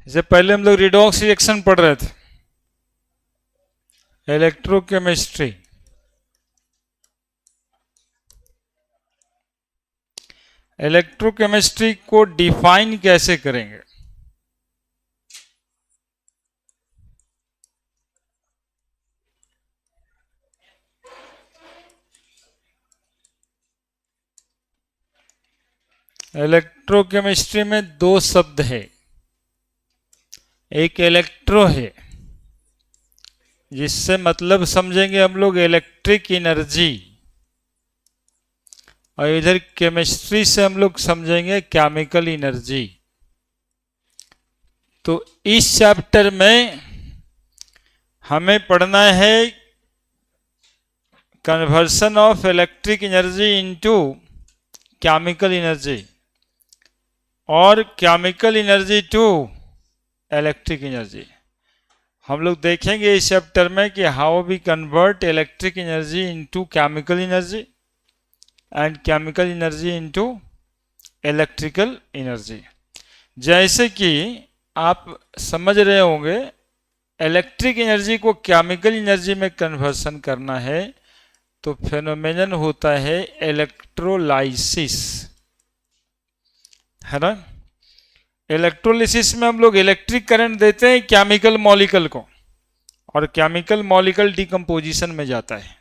इससे पहले हम लोग रिडॉक्स रिएक्शन पढ़ रहे थे, इलेक्ट्रोकेमिस्ट्री। इलेक्ट्रोकेमिस्ट्री को डिफाइन कैसे करेंगे? इलेक्ट्रोकेमिस्ट्री में दो शब्द है, एक इलेक्ट्रो है जिससे मतलब समझेंगे हम लोग इलेक्ट्रिक एनर्जी, और इधर केमिस्ट्री से हम लोग समझेंगे केमिकल एनर्जी। तो इस चैप्टर में हमें पढ़ना है conversion of electric energy into chemical energy और chemical energy to electric energy. हम लोग देखेंगे इस चैप्टर में कि how we convert electric energy into chemical energy and chemical energy into electrical energy. जैसे कि आप समझ रहे होंगे, इलेक्ट्रिक एनर्जी को केमिकल एनर्जी में कन्वर्सन करना है तो फेनोमेनन होता है इलेक्ट्रोलाइसिस, है ना। इलेक्ट्रोलिसिस में हम लोग इलेक्ट्रिक करंट देते हैं केमिकल मॉलिक्यूल को, और केमिकल मॉलिक्यूल डिकम्पोजिशन में जाता है,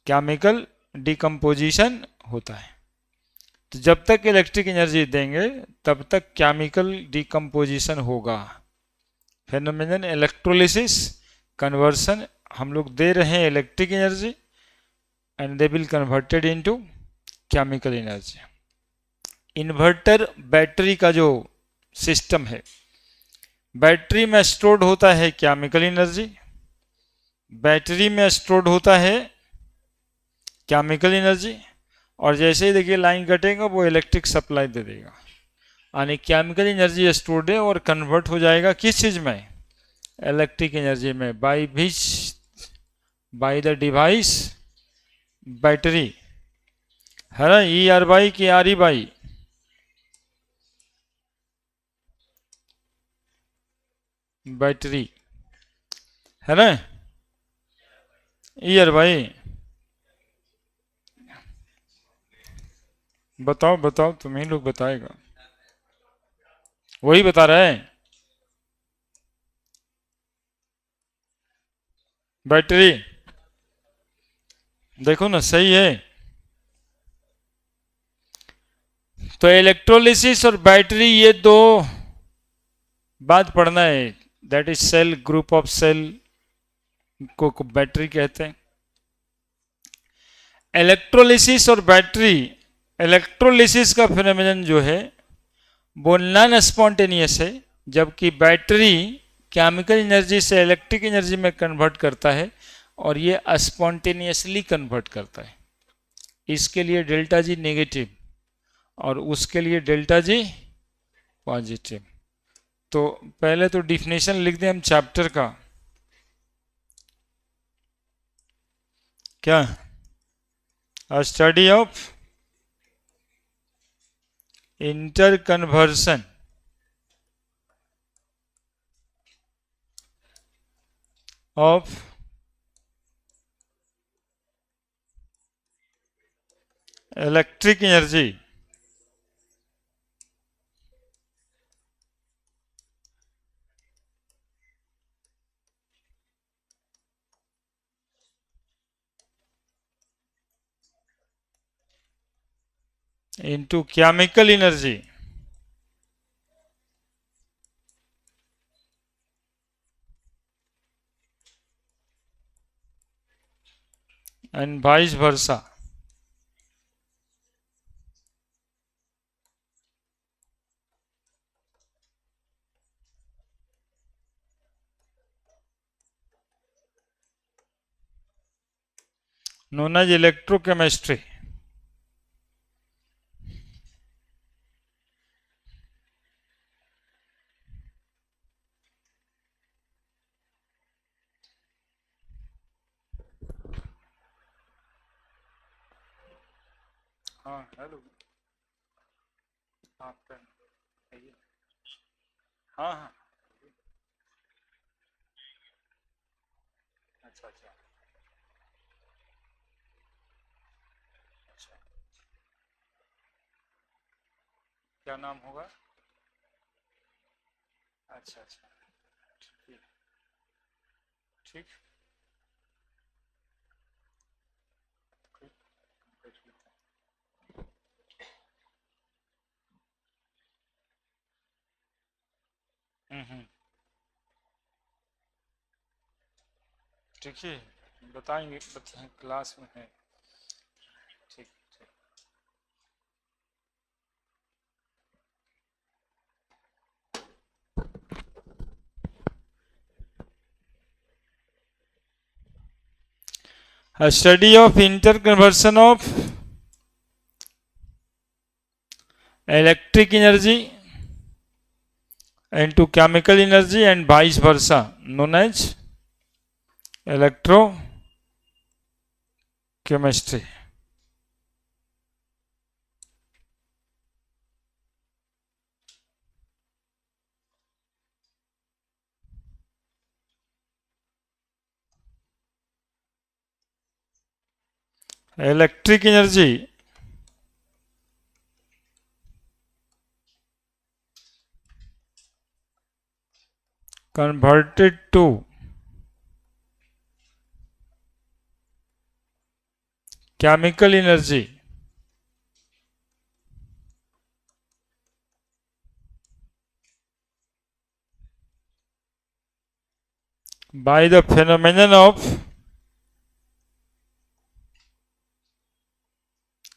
केमिकल डिकम्पोजिशन होता है। तो जब तक इलेक्ट्रिक एनर्जी देंगे तब तक केमिकल डिकम्पोजिशन होगा। फेनोमेनन इलेक्ट्रोलिसिस कन्वर्सन, हम लोग दे रहे हैं electric energy and they will converted into chemical energy. Inverter battery का जो सिस्टम है, बैटरी में स्टोर्ड होता है केमिकल एनर्जी, बैटरी में स्टोर्ड होता है केमिकल एनर्जी, और जैसे ही देखिए लाइन कटेगा वो इलेक्ट्रिक सप्लाई दे देगा, यानी केमिकल एनर्जी स्टोर्ड है और कन्वर्ट हो जाएगा किस चीज में? इलेक्ट्रिक एनर्जी में, by which, by the device battery, है ना। ई आर बाई की आर ई बाई, बैटरी, है ना। ई आर बाई, बताओ बताओ, तुम ही लोग बताएगा, वही बता रहे हैं। बैटरी, देखो ना सही है। तो इलेक्ट्रोलिसिस और बैटरी, ये दो बात पढ़ना है। That is cell, group of cell को बैटरी कहते हैं। इलेक्ट्रोलिसिस और बैटरी, इलेक्ट्रोलिसिस का फिनोमिनन जो है वो नॉन स्पॉन्टेनियस है, जबकि बैटरी केमिकल एनर्जी से इलेक्ट्रिक एनर्जी में कन्वर्ट करता है और ये स्पॉन्टेनियसली कन्वर्ट करता है। इसके लिए डेल्टा जी नेगेटिव और उसके लिए डेल्टा जी पॉजिटिव। तो पहले तो डिफिनेशन लिख दें हम चैप्टर का, क्या? Study of inter conversion of electric energy into chemical energy and vice versa. Known as electrochemistry. हाँ हेलो, हाँ हाँ हाँ। अच्छा अच्छा। अच्छा, क्या नाम होगा? अच्छा अच्छा। ठीक। ठीक। ठीक। ठीक। हम्म। ठीक है, बताएंगे, क्लास में है। ठीक। ठीक। A study of interconversion of electric energy into chemical energy and vice versa, known as electrochemistry. Electric energy converted to chemical energy by the phenomenon of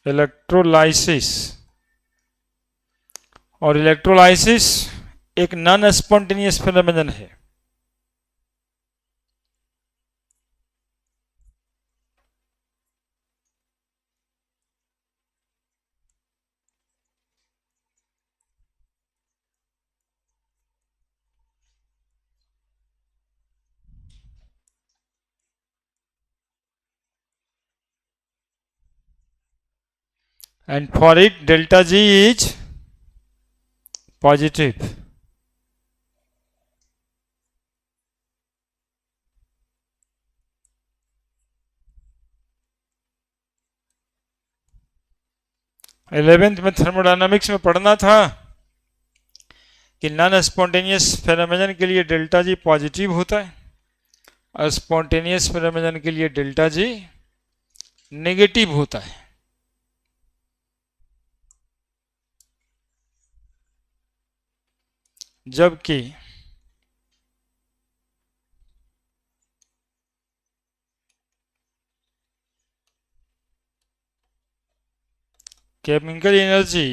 electrolysis. और इलेक्ट्रोलाइसिस एक नॉन स्पॉन्टेनियस फिनोमेनन है। And for it delta G is positive. 11th में thermodynamics में पढ़ना था कि non spontaneous phenomenon के लिए डेल्टा जी पॉजिटिव होता है और स्पॉन्टेनियस फेनोमेनन के लिए डेल्टा जी नेगेटिव होता है। जबकि chemical energy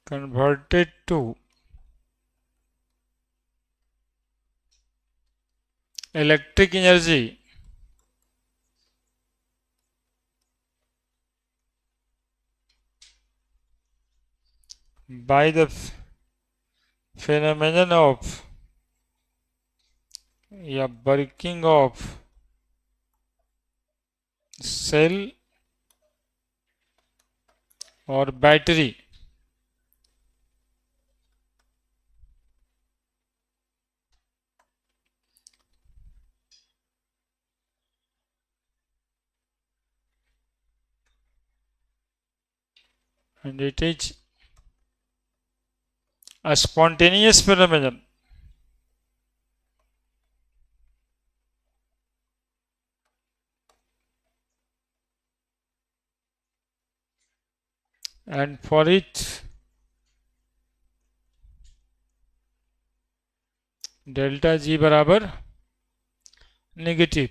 converted to electric energy by the phenomenon of या working of सेल और battery and it is a spontaneous phenomenon and for it delta G बराबर नेगेटिव।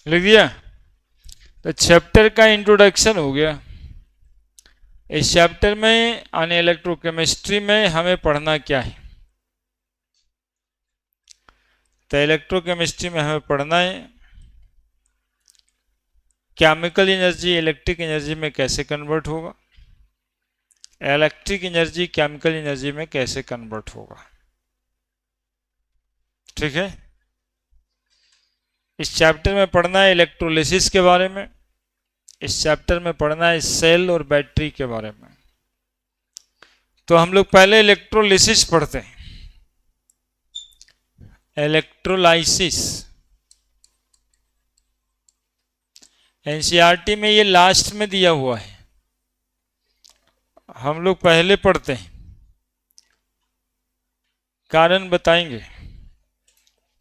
लिख दिया। तो चैप्टर का इंट्रोडक्शन हो गया। इस चैप्टर में यानी इलेक्ट्रोकेमिस्ट्री में हमें पढ़ना क्या है? तो इलेक्ट्रोकेमिस्ट्री में हमें पढ़ना है केमिकल एनर्जी इलेक्ट्रिक एनर्जी में कैसे कन्वर्ट होगा, इलेक्ट्रिक एनर्जी केमिकल एनर्जी में कैसे कन्वर्ट होगा। ठीक है। इस चैप्टर में पढ़ना है इलेक्ट्रोलिसिस के बारे में। इस चैप्टर में पढ़ना है सेल और बैटरी के बारे में। तो हम लोग पहले इलेक्ट्रोलिसिस पढ़ते हैं। इलेक्ट्रोलाइसिस एनसीईआरटी में ये लास्ट में दिया हुआ है, हम लोग पहले पढ़ते हैं। कारण बताएंगे,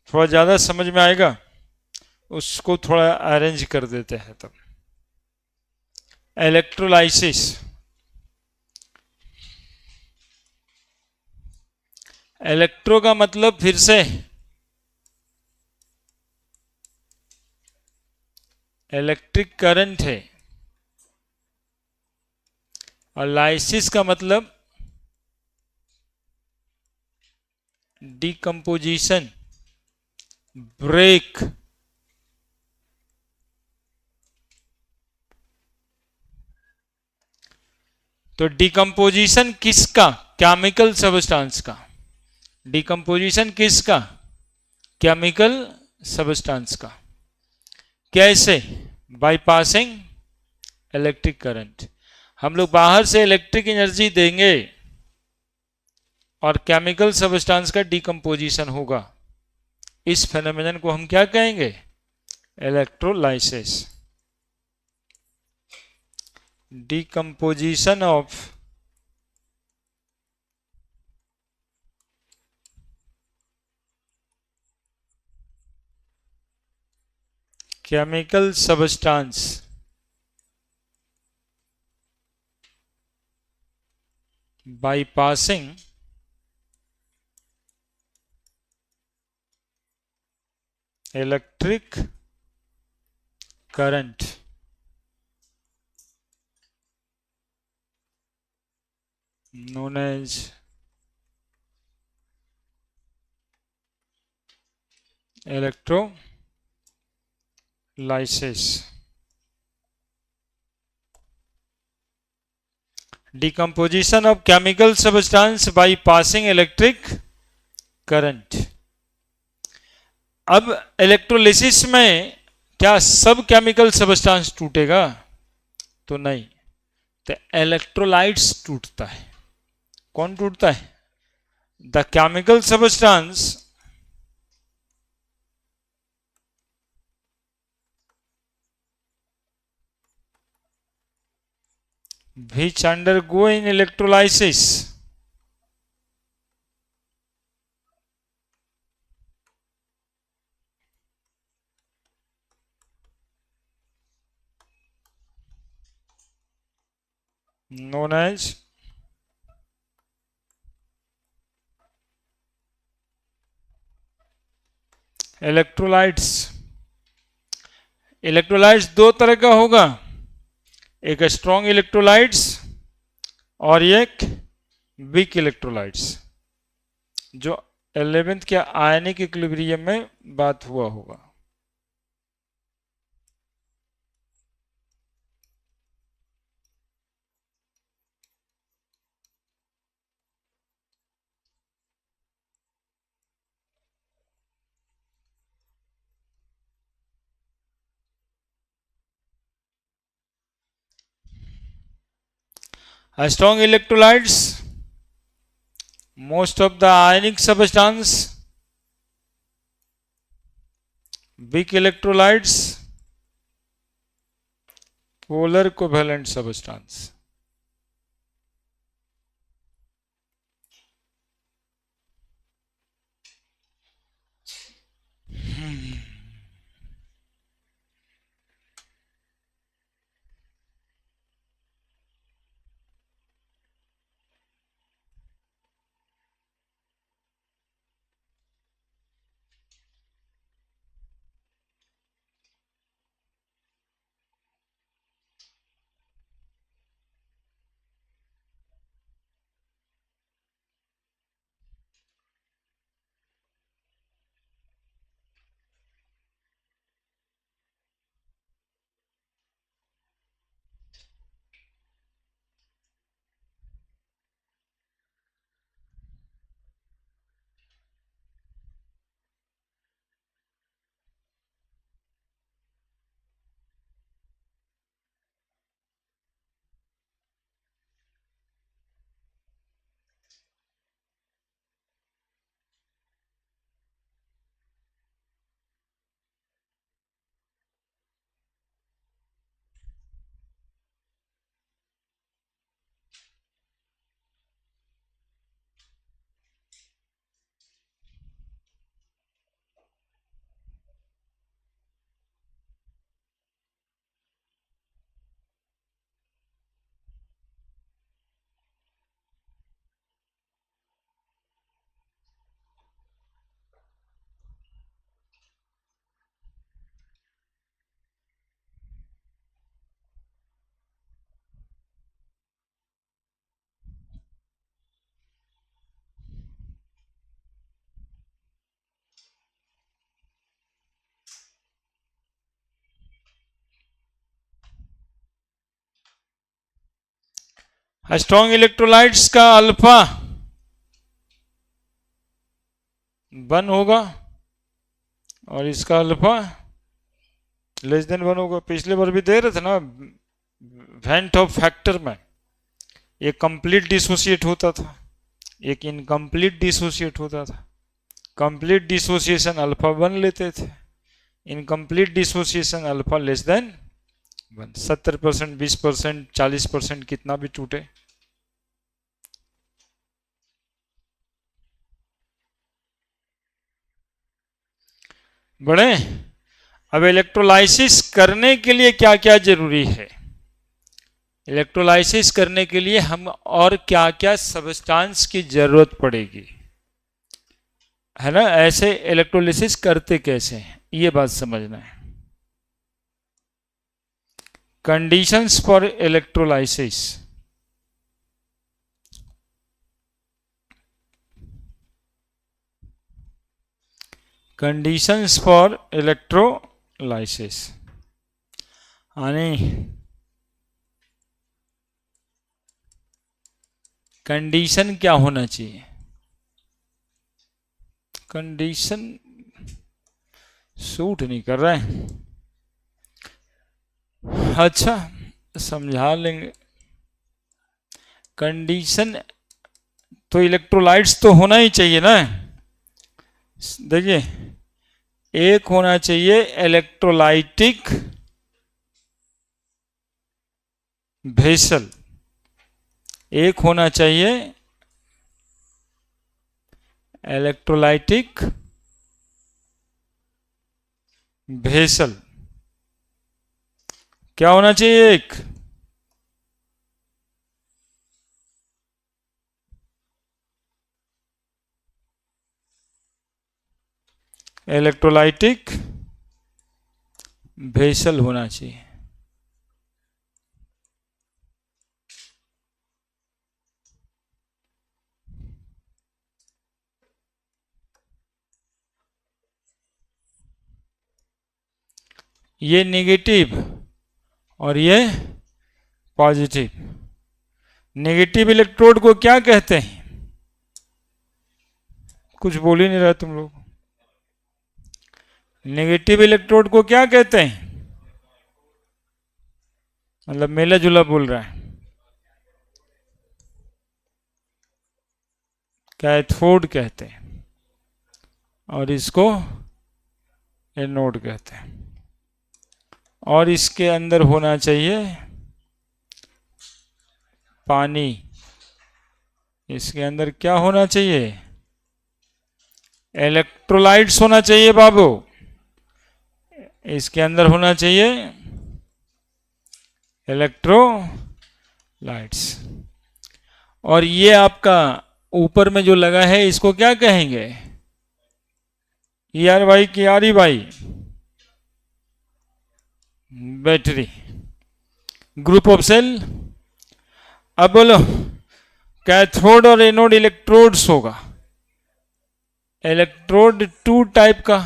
थोड़ा ज़्यादा समझ में आएगा, उसको थोड़ा अरेंज कर देते हैं। तब इलेक्ट्रोलाइसिस, इलेक्ट्रो का मतलब फिर से इलेक्ट्रिक करंट है, और लाइसिस का मतलब डिकम्पोजिशन, ब्रेक। तो डिकम्पोजिशन किसका? केमिकल सब्सटेंस का। डिकम्पोजिशन किसका? केमिकल सब्सटेंस का। कैसे? Bypassing electric current. हम लोग बाहर से इलेक्ट्रिक एनर्जी देंगे और केमिकल सब्सटेंस का डिकम्पोजिशन होगा। इस फेनोमेनन को हम क्या कहेंगे? Electrolysis. Decomposition of chemical substance by passing electric current, known as electrolysis. Decomposition of chemical substance by passing electric current. अब इलेक्ट्रोलिसिस में क्या सब केमिकल सब्सटेंस टूटेगा? तो नहीं, तो इलेक्ट्रोलाइट्स टूटता है। कौन टूटता है? The chemical substance which undergo in electrolysis known as electrolytes. Electrolytes दो तरह का होगा, एक स्ट्रॉन्ग इलेक्ट्रोलाइट्स और एक वीक इलेक्ट्रोलाइट्स, जो 11th के आयनिक इक्विलिब्रियम में बात हुआ होगा। Strong electrolytes, most of the ionic substance. Weak electrolytes, polar covalent substance. Strong electrolytes का अल्फा 1 होगा और इसका अल्फा लेस देन 1 होगा। पिछले बार भी दे रहे थे ना वेंट ऑफ फैक्टर में, एक कंप्लीट डिसोसिएट होता था, एक इनकम्प्लीट डिसोसिएट होता था। कंप्लीट डिसोसिएशन अल्फा 1 लेते थे, incomplete dissociation alpha less than 1। 70%, 20%, 40%, कितना भी टूटे। बढ़े। अब इलेक्ट्रोलाइसिस करने के लिए क्या क्या जरूरी है? इलेक्ट्रोलाइसिस करने के लिए हम और क्या क्या सब्सटेंस की जरूरत पड़ेगी, है ना? ऐसे इलेक्ट्रोलिसिस करते कैसे हैं, ये बात समझना है। Conditions for electrolysis. Conditions for electrolysis यानी कंडीशन क्या होना चाहिए? कंडीशन सूट नहीं कर रहा है। अच्छा, समझा लेंगे। कंडीशन तो इलेक्ट्रोलाइट्स तो होना ही चाहिए ना। देखिए, एक होना चाहिए इलेक्ट्रोलाइटिक वेसल, एक होना चाहिए इलेक्ट्रोलाइटिक वेसल। क्या होना चाहिए? एक इलेक्ट्रोलाइटिक वेसल होना चाहिए। ये नेगेटिव और ये पॉजिटिव। नेगेटिव इलेक्ट्रोड को क्या कहते हैं? कुछ बोल ही नहीं रहा तुम लोग। नेगेटिव इलेक्ट्रोड को क्या कहते हैं? मतलब मेला जुला बोल रहा है। कैथोड कहते हैं और इसको एनोड कहते हैं। और इसके अंदर होना चाहिए पानी। इसके अंदर क्या होना चाहिए? इलेक्ट्रोलाइट्स होना चाहिए बाबू। इसके अंदर होना चाहिए इलेक्ट्रोलाइट्स। और ये आपका ऊपर में जो लगा है इसको क्या कहेंगे? यार भाई की यारी भाई, बैटरी। Group of cell. अब बोलो, कैथोड और एनोड इलेक्ट्रोड्स होगा। इलेक्ट्रोड 2 टाइप का।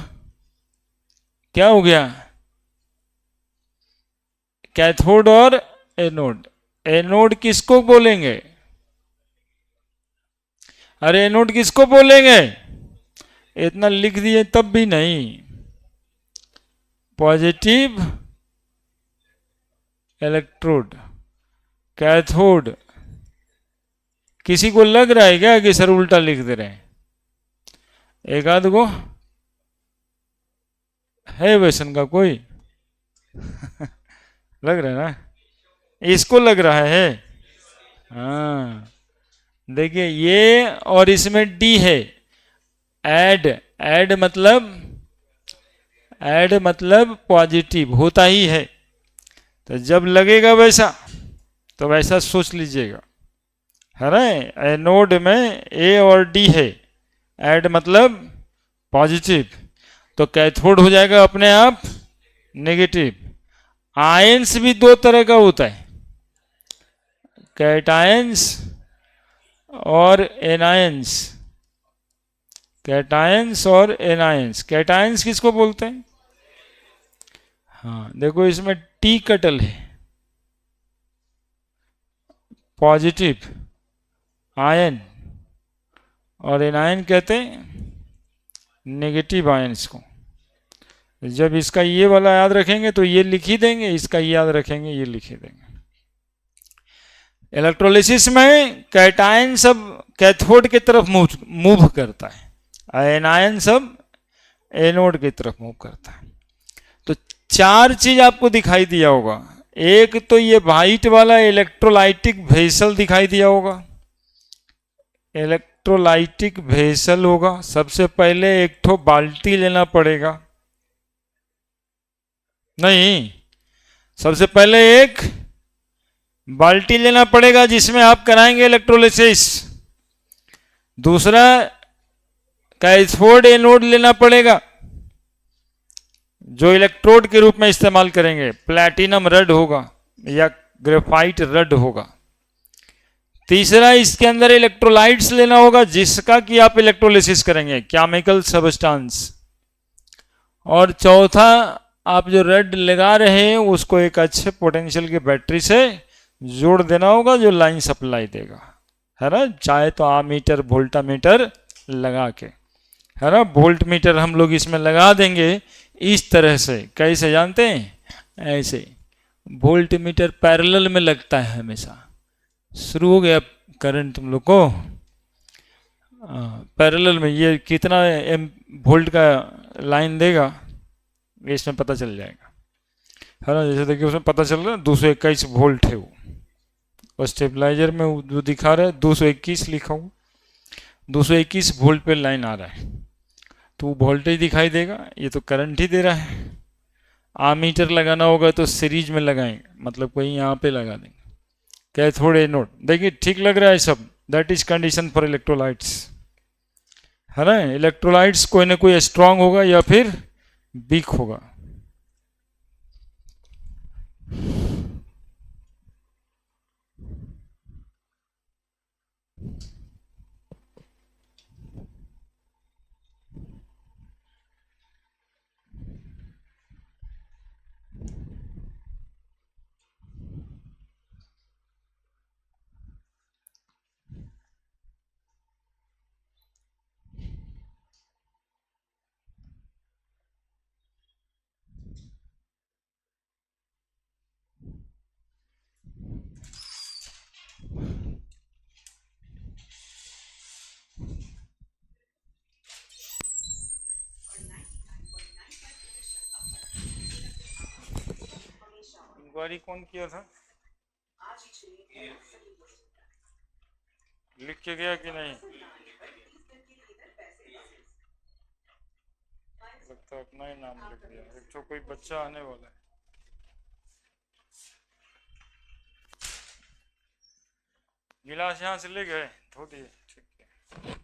क्या हो गया? कैथोड और एनोड। एनोड किसको बोलेंगे? अरे एनोड किसको बोलेंगे? इतना लिख दिए तब भी नहीं। Positive electrode, cathode. किसी को लग रहा है क्या कि सर उल्टा लिख दे रहे हैं? एक आध को है वैसन का कोई? लग रहा है ना? इसको लग रहा है। हाँ, देखिए ये और इसमें डी है। ऐड मतलब पॉजिटिव होता ही है। तो जब लगेगा वैसा तो वैसा सोच लीजिएगा, है ना? एनोड में ए और डी है। ऐड मतलब पॉजिटिव, तो कैथोड हो जाएगा अपने आप नेगेटिव। आयंस भी 2 तरह का होता है, कैटायंस और एनायंस। कैटायंस और एनायंस। कैटायंस किसको बोलते हैं? हाँ देखो, इसमें टी कटल है। पॉजिटिव आयन, और एनायन कहते हैं नेगेटिव आयन्स को। जब इसका ये वाला याद रखेंगे तो ये लिख ही देंगे, इसका ये याद रखेंगे ये लिख ही देंगे। इलेक्ट्रोलिसिस में कैटायन सब कैथोड की तरफ मूव करता है, एनायन सब एनोड की तरफ मूव करता है। तो चार चीज आपको दिखाई दिया होगा। एक तो ये वाइट वाला इलेक्ट्रोलाइटिक वेसल दिखाई दिया होगा, इलेक्ट्रोलाइटिक वेसल होगा। सबसे पहले एक ठो बाल्टी लेना पड़ेगा, नहीं, सबसे पहले एक बाल्टी लेना पड़ेगा जिसमें आप कराएंगे इलेक्ट्रोलिसिस। दूसरा कैथोड एनोड लेना पड़ेगा जो इलेक्ट्रोड के रूप में इस्तेमाल करेंगे, प्लैटिनम रड होगा या ग्रेफाइट रड होगा। तीसरा इसके अंदर इलेक्ट्रोलाइट्स लेना होगा जिसका कि आप इलेक्ट्रोलिसिस करेंगे, केमिकल सब्सटेंस। और चौथा आप जो रड लगा रहे हैं उसको एक अच्छे पोटेंशियल की बैटरी से जोड़ देना होगा जो लाइन सप्लाई देगा, है ना। चाहे तो आमीटर वोल्टा मीटर लगा के, है ना, वोल्ट मीटर हम लोग इसमें लगा देंगे इस तरह से। कैसे जानते हैं? ऐसे वोल्ट मीटर पैरेलल में लगता है हमेशा। शुरू हो गया करंट तुम लोग को, पैरेलल में ये कितना एम वोल्ट का लाइन देगा ये इसमें पता चल जाएगा, है ना। जैसे देखिए उसमें पता चल रहा है 221 वोल्ट है वो, और स्टेबलाइजर में जो दिखा रहा है 221 लिखा हूँ, 221 वोल्ट पे लाइन आ रहा है तो वो वोल्टेज दिखाई देगा। ये तो करंट ही दे रहा है। आमीटर लगाना होगा तो सीरीज में लगाएंगे, मतलब कहीं यहाँ पे लगा देंगे। कैथोड एनोड, देखिए ठीक लग रहा है सब। That is condition for electrolytes, है ना। इलेक्ट्रोलाइट्स कोई ना कोई स्ट्रांग होगा या फिर वीक होगा। इंक्वायरी कौन किया था? लिख के गया कि नहीं? लगता है अपना ही नाम लिख दिया। एक तो कोई बच्चा आने वाला है। गिलास यहाँ से ले गए, धो दिए, ठीक है।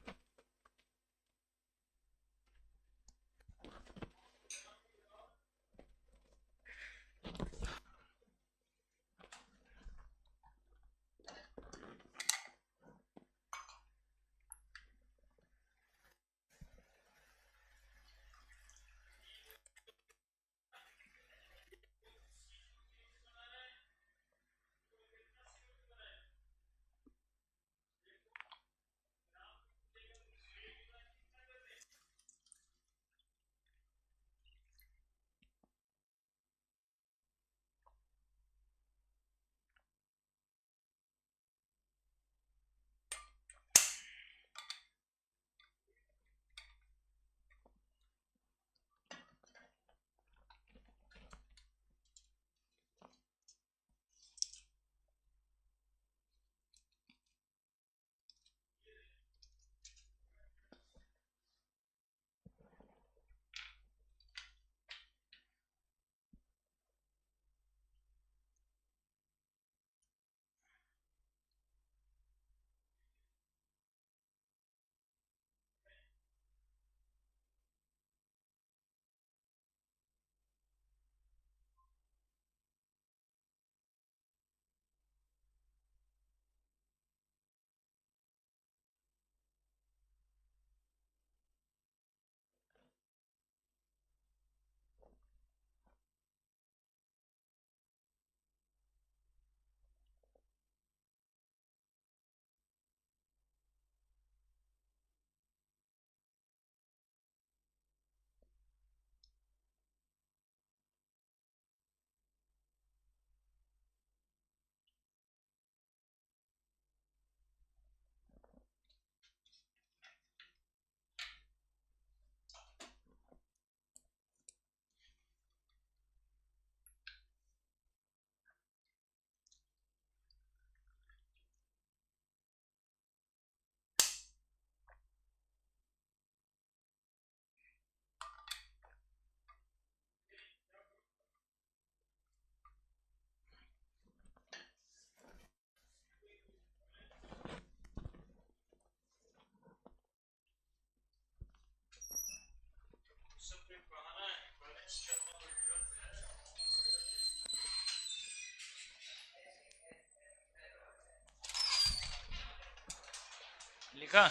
लिखा।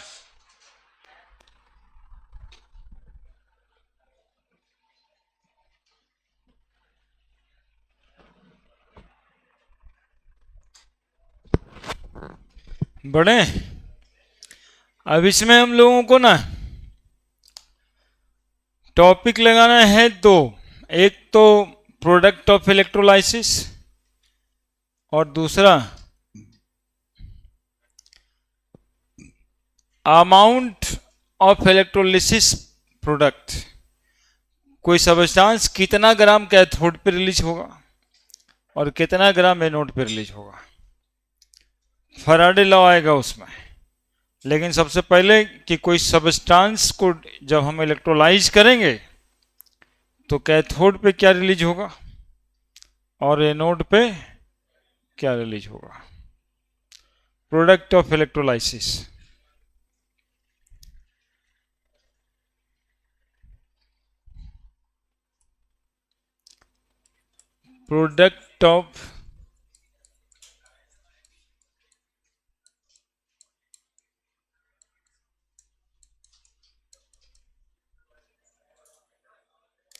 बड़े अब इसमें हम लोगों को ना टॉपिक लगाना है दो। एक तो प्रोडक्ट ऑफ इलेक्ट्रोलाइसिस और दूसरा अमाउंट ऑफ इलेक्ट्रोलिसिस प्रोडक्ट। कोई सब्सटेंस कितना ग्राम कैथोड पे रिलीज होगा और कितना ग्राम एनोड पे रिलीज होगा, फैराडे लॉ आएगा उसमें। लेकिन सबसे पहले कि कोई सब्सटेंस को जब हम इलेक्ट्रोलाइज करेंगे तो कैथोड पे क्या रिलीज होगा और एनोड पे क्या रिलीज होगा। Product of electrolysis. Product of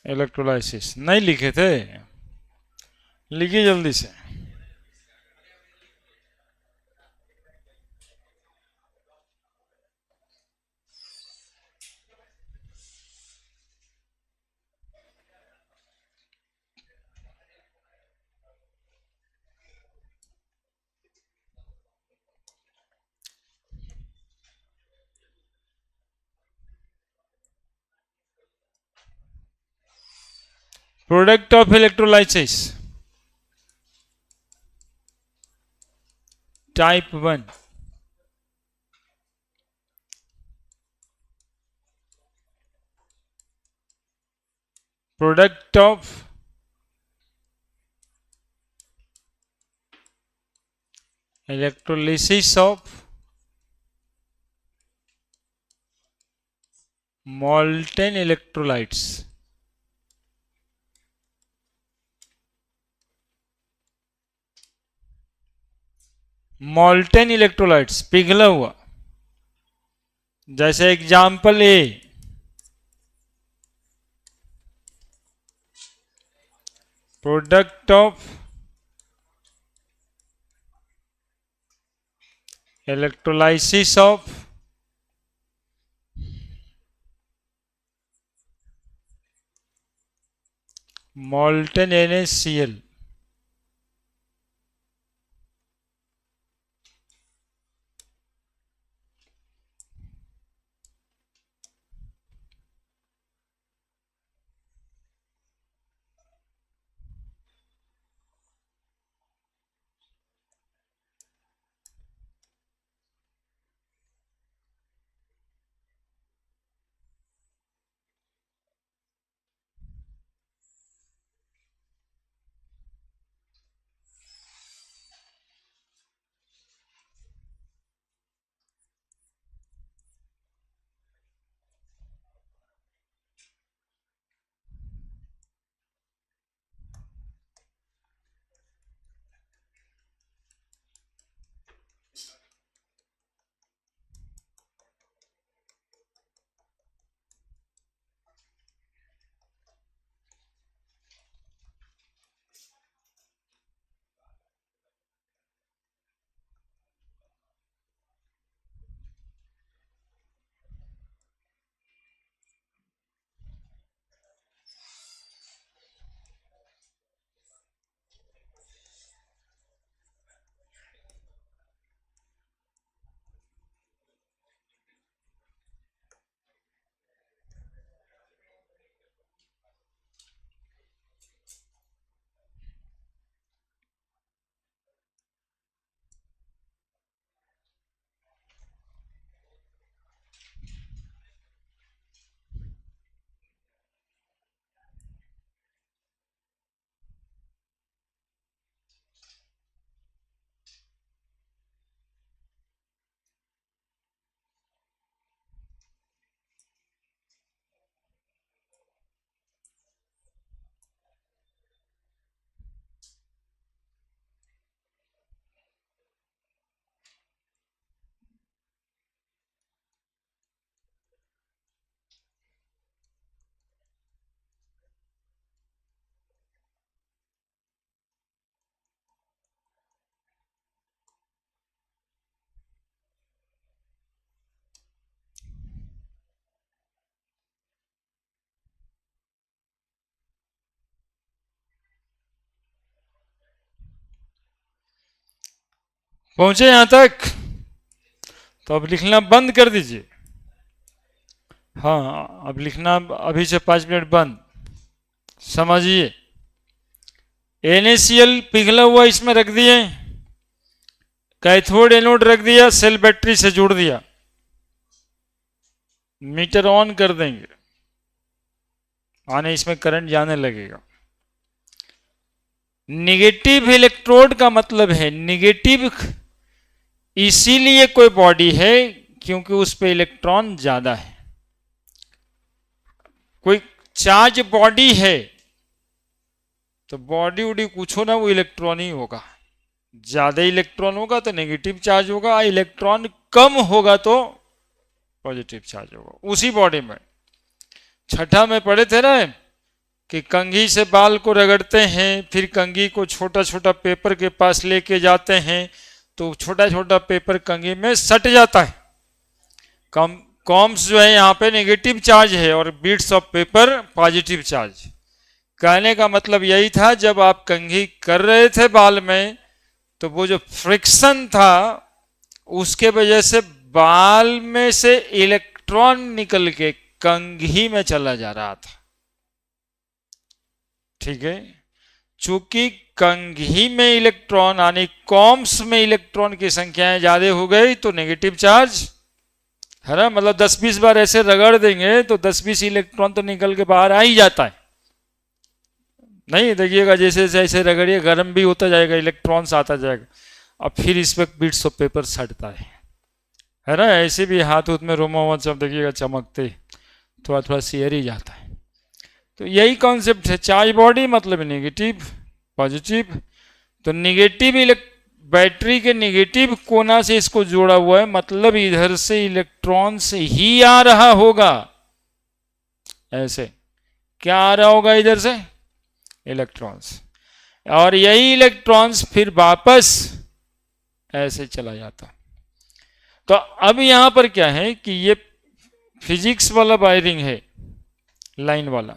electrolysis नहीं लिखे थे, लिखिए जल्दी से। Product of electrolysis type 1। Product of electrolysis of molten electrolytes। molten electrolytes पिघला हुआ। जैसे example A, product of electrolysis of molten NaCl। पहुंचे यहां तक? तो अब लिखना बंद कर दीजिए। हाँ, अब लिखना अभी से 5 मिनट बंद। समझिए, NaCl पिघला हुआ इसमें रख दिए, कैथोड एनोड रख दिया, सेल बैटरी से जोड़ दिया, मीटर ऑन कर देंगे, आने इसमें करंट जाने लगेगा। निगेटिव इलेक्ट्रोड का मतलब है निगेटिव, इसीलिए कोई बॉडी है क्योंकि उस पे इलेक्ट्रॉन ज्यादा है। कोई चार्ज बॉडी है तो बॉडी उडी कुछ हो ना, वो इलेक्ट्रॉन ही होगा। ज्यादा इलेक्ट्रॉन होगा तो नेगेटिव चार्ज होगा, इलेक्ट्रॉन कम होगा तो पॉजिटिव चार्ज होगा उसी बॉडी में। छठा में पढ़े थे ना कि कंघी से बाल को रगड़ते हैं, फिर कंघी को छोटा छोटा पेपर के पास लेके जाते हैं तो छोटा छोटा पेपर कंघी में सट जाता है। कॉम्स जो है यहाँ पे नेगेटिव चार्ज है और bits of paper positive charge. कहने का मतलब यही था, जब आप कंघी कर रहे थे बाल में तो वो जो फ्रिक्शन था उसके वजह से बाल में से इलेक्ट्रॉन निकल के कंघी में चला जा रहा था। ठीक है, चूंकि कंघी में इलेक्ट्रॉन यानी कॉम्स में इलेक्ट्रॉन की संख्याएं ज्यादा हो गई तो नेगेटिव चार्ज है ना, मतलब 10-20 बार ऐसे रगड़ देंगे तो 10-20 इलेक्ट्रॉन तो निकल के बाहर आ ही जाता है। नहीं देखिएगा, जैसे जैसे रगड़िए गर्म भी होता जाएगा, इलेक्ट्रॉन्स आता जाएगा, अब फिर इस पर बीट्स ऑफ पेपर सटता है ना। ऐसे भी हाथ उथ में रोमा वोमा सब देखिएगा चमकते थोड़ा थोड़ा शेयर ही जाता है। तो यही कॉन्सेप्ट है, चार्ज बॉडी मतलब नेगेटिव पॉजिटिव। तो नेगेटिव बैटरी के नेगेटिव कोना से इसको जोड़ा हुआ है, मतलब इधर से इलेक्ट्रॉन से ही आ रहा होगा। ऐसे क्या आ रहा होगा इधर से? इलेक्ट्रॉन्स, और यही इलेक्ट्रॉन्स फिर वापस ऐसे चला जाता। तो अब यहां पर क्या है कि ये फिजिक्स वाला वायरिंग है, लाइन वाला,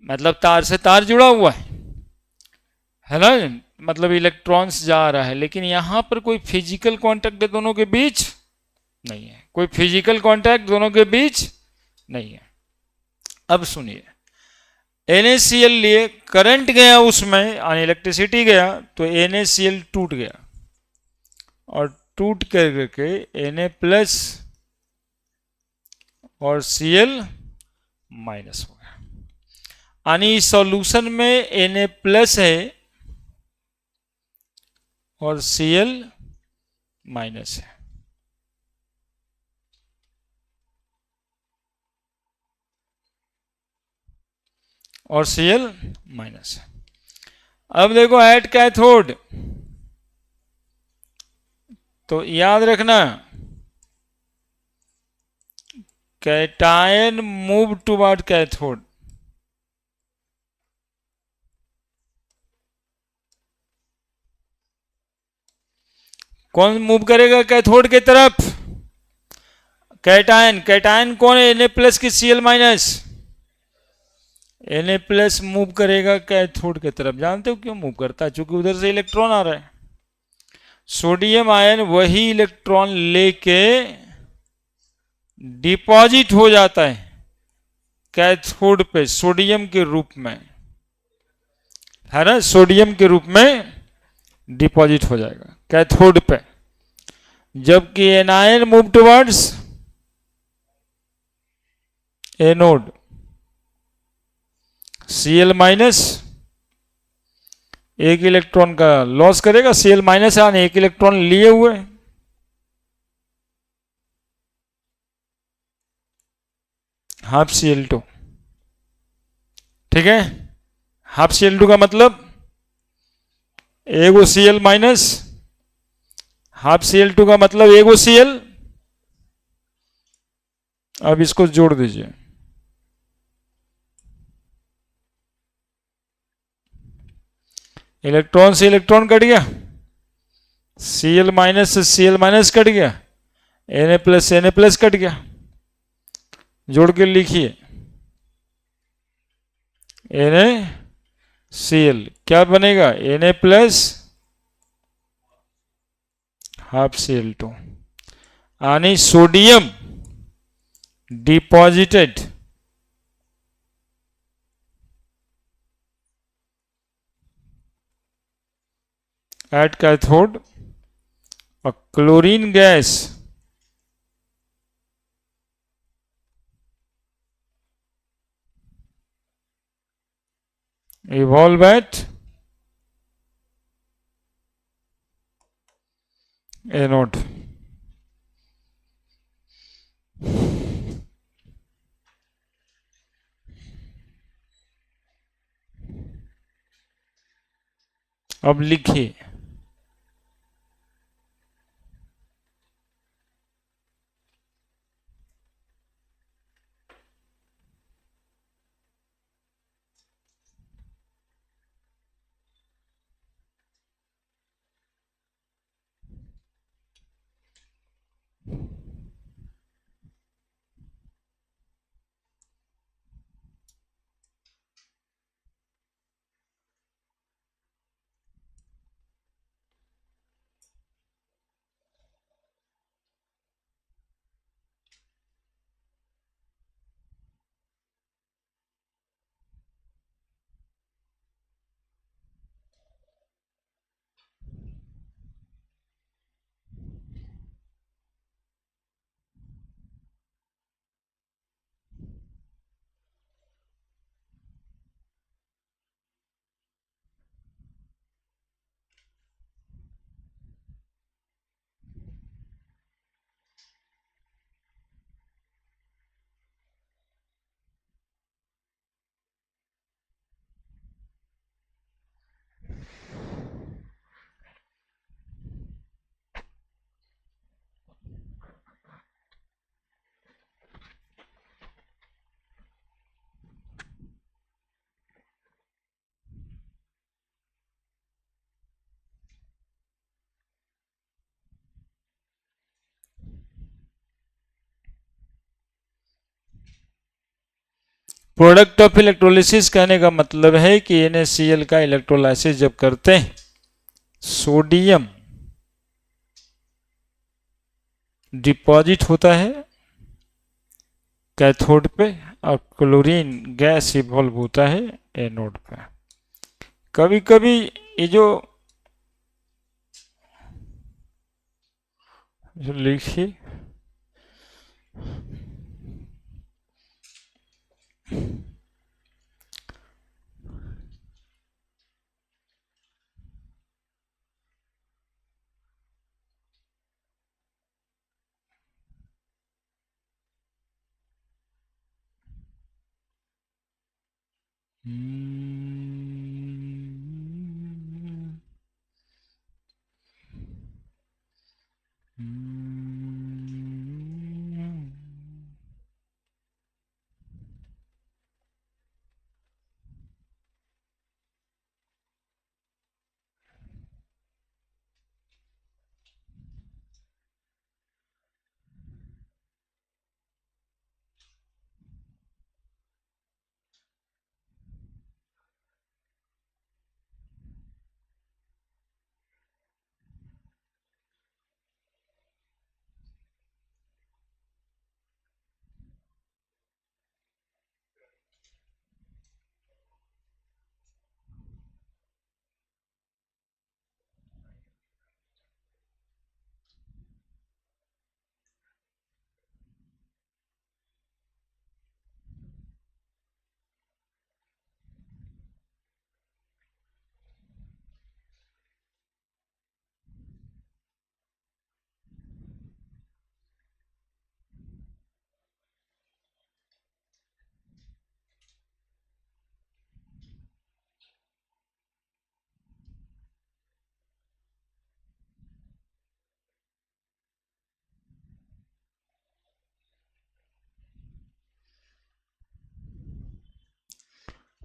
मतलब तार से तार जुड़ा हुआ है ना, मतलब इलेक्ट्रॉन्स जा रहा है, लेकिन यहां पर कोई फिजिकल कांटेक्ट दोनों के बीच नहीं है, कोई फिजिकल कांटेक्ट दोनों के बीच नहीं है। अब सुनिए, NaCl लिए करंट गया उसमें और इलेक्ट्रिसिटी गया तो NaCl टूट गया और टूट करके Na प्लस और Cl माइनस हो गया। यानी सॉल्यूशन में Na प्लस है और Cl माइनस है। और Cl माइनस है। अब देखो एट कैथोड, तो याद रखना कैटायन मूव टुवर्ड कैथोड, कौन मूव करेगा कैथोड के तरफ? कैटायन। कैटायन कौन है? Na प्लस की Cl minus. Na plus move करेगा कैथोड के तरफ। जानते हो क्यों मूव करता है? क्योंकि उधर से इलेक्ट्रॉन आ रहा है। सोडियम आयन वही इलेक्ट्रॉन लेके डिपॉजिट हो जाता है कैथोड पे सोडियम के रूप में, है ना, सोडियम के रूप में डिपॉजिट हो जाएगा कैथोड पे, जबकि anion move towards anode. Cl minus एक इलेक्ट्रॉन का लॉस करेगा, Cl माइनस आने एक इलेक्ट्रॉन लिए हुए, हाफ Cl2। ठीक है, हाफ Cl2 का मतलब एगो Cl माइनस, हाफ Cl2 का मतलब एगो Cl। अब इसको जोड़ दीजिए, इलेक्ट्रॉन से इलेक्ट्रॉन कट गया, Cl माइनस से Cl माइनस कट गया, Na प्लस से Na प्लस कट गया। जोड़ के लिखिए NaCl क्या बनेगा? Na प्लस हाफ Cl2 आणि sodium deposited at cathode, a chlorine gas evolve at anode. अब लिखिए, प्रोडक्ट ऑफ इलेक्ट्रोलिसिस कहने का मतलब है कि NaCl का इलेक्ट्रोलाइसिस जब करते हैं, सोडियम डिपॉजिट होता है कैथोड पे और क्लोरीन गैस इवॉल्व होता है एनोड पे। कभी कभी ये जो लिखिए,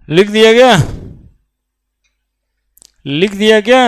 लिख दिया गया, लिख दिया क्या?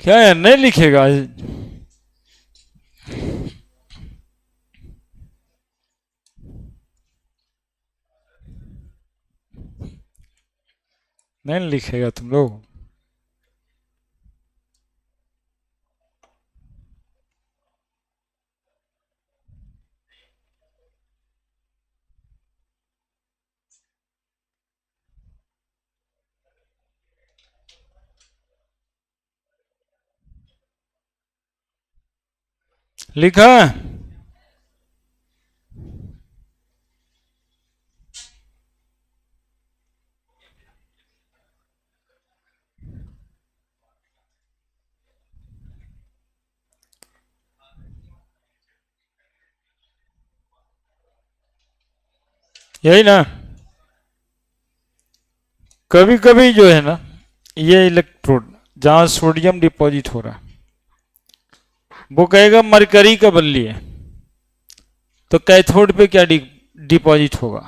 क्या है, नहीं लिखेगा? नहीं लिखेगा तुम लोग? लिखा है? यही ना? कभी कभी जो है ना, ये इलेक्ट्रोड जहां सोडियम डिपॉजिट हो रहा है, वो कहेगा मरकरी का बल्ली है, तो कैथोड पे क्या डिपॉजिट होगा?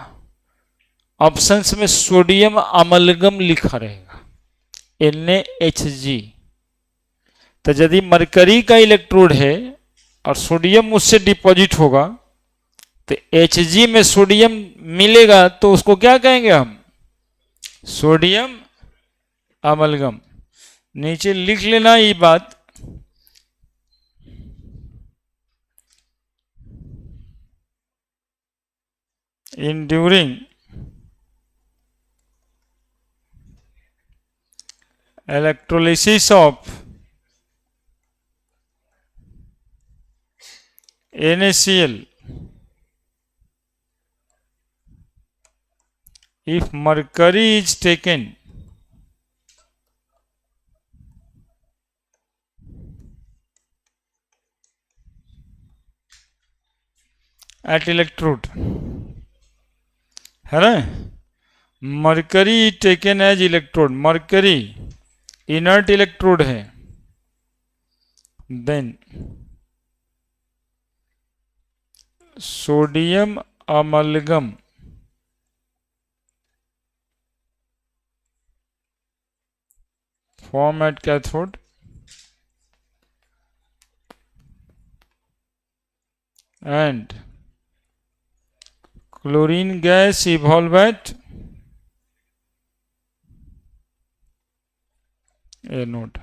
ऑप्शंस में सोडियम अमलगम लिखा रहेगा, NaHG। तो यदि मरकरी का इलेक्ट्रोड है और सोडियम उससे डिपॉजिट होगा, तो Hg में सोडियम मिलेगा, तो उसको क्या कहेंगे हम? Sodium amalgam. नीचे लिख लेना ये बात। In during electrolysis of NaCl, if mercury is taken at electrode, है ना? Mercury taken as electrode, mercury inert electrode है, then sodium amalgam form at cathode and chlorine gas evolve at anode.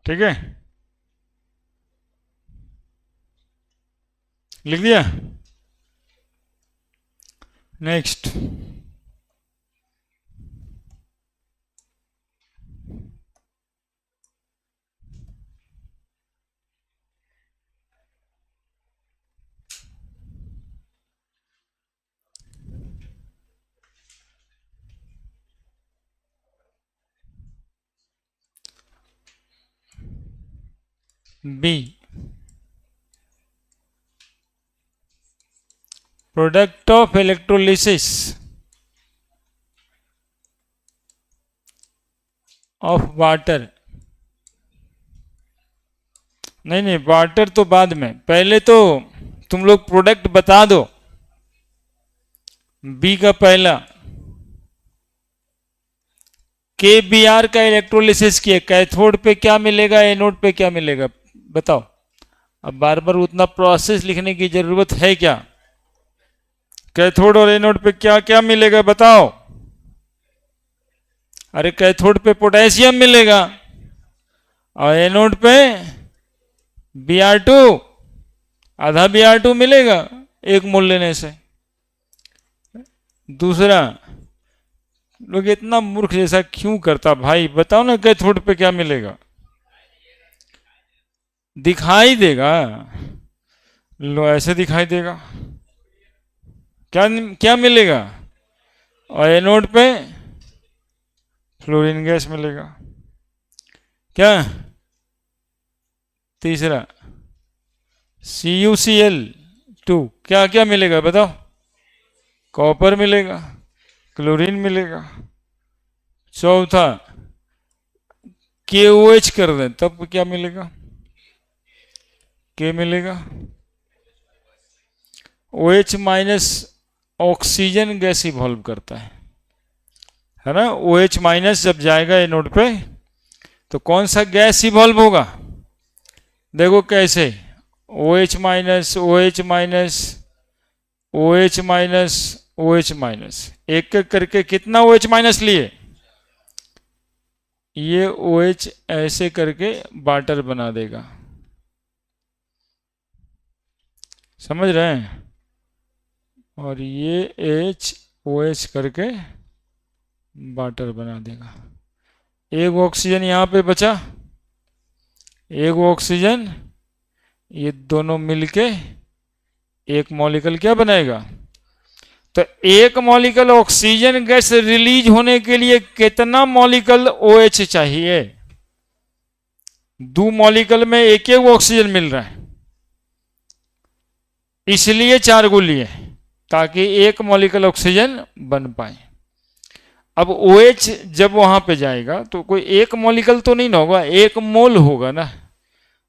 ठीक है, लिख दिया? Next, B, product of electrolysis of water. नहीं नहीं, water तो बाद में, पहले तो तुम लोग प्रोडक्ट बता दो। बी का पहला, के बी आर का इलेक्ट्रोलिसिस किए, कैथोड पे क्या मिलेगा, एनोड पे क्या मिलेगा, बताओ। अब बार बार उतना प्रोसेस लिखने की जरूरत है क्या? कैथोड और एनोड पे क्या क्या मिलेगा बताओ। अरे कैथोड पे पोटेशियम मिलेगा और एनोड पे Br2, आधा Br2 मिलेगा एक मोल लेने से। दूसरा, लोग इतना मूर्ख जैसा क्यों करता भाई, बताओ ना कैथोड पे क्या मिलेगा। दिखाई देगा, लो ऐसे दिखाई देगा, क्या क्या मिलेगा, और एनोड पे फ्लोरीन गैस मिलेगा। क्या? तीसरा, CuCl2, क्या क्या मिलेगा बताओ। कॉपर मिलेगा, क्लोरीन मिलेगा। चौथा, KOH कर दें तब क्या मिलेगा, के मिलेगा। OH minus oxygen gas evolve करता है ना। OH माइनस जब जाएगा एनोड पे तो कौन सा गैस इवॉल्व होगा, देखो कैसे, OH minus, OH minus, OH minus, OH minus, एक एक करके कितना OH माइनस लिए, ये OH ऐसे करके वाटर बना देगा, समझ रहे हैं। और ये OH करके वाटर बना देगा। एक ऑक्सीजन यहाँ पे बचा, एक ऑक्सीजन, ये दोनों मिलके एक मॉलिक्यूल क्या बनाएगा। तो एक मॉलिक्यूल ऑक्सीजन गैस रिलीज होने के लिए कितना मॉलिक्यूल OH चाहिए, दो मॉलिक्यूल में एक एक ऑक्सीजन मिल रहा है, इसलिए चार को लिए ताकि एक मॉलिक्यूल ऑक्सीजन बन पाए। अब OH जब वहां पे जाएगा तो कोई एक मॉलिक्यूल तो नहीं ना होगा, एक मोल होगा ना,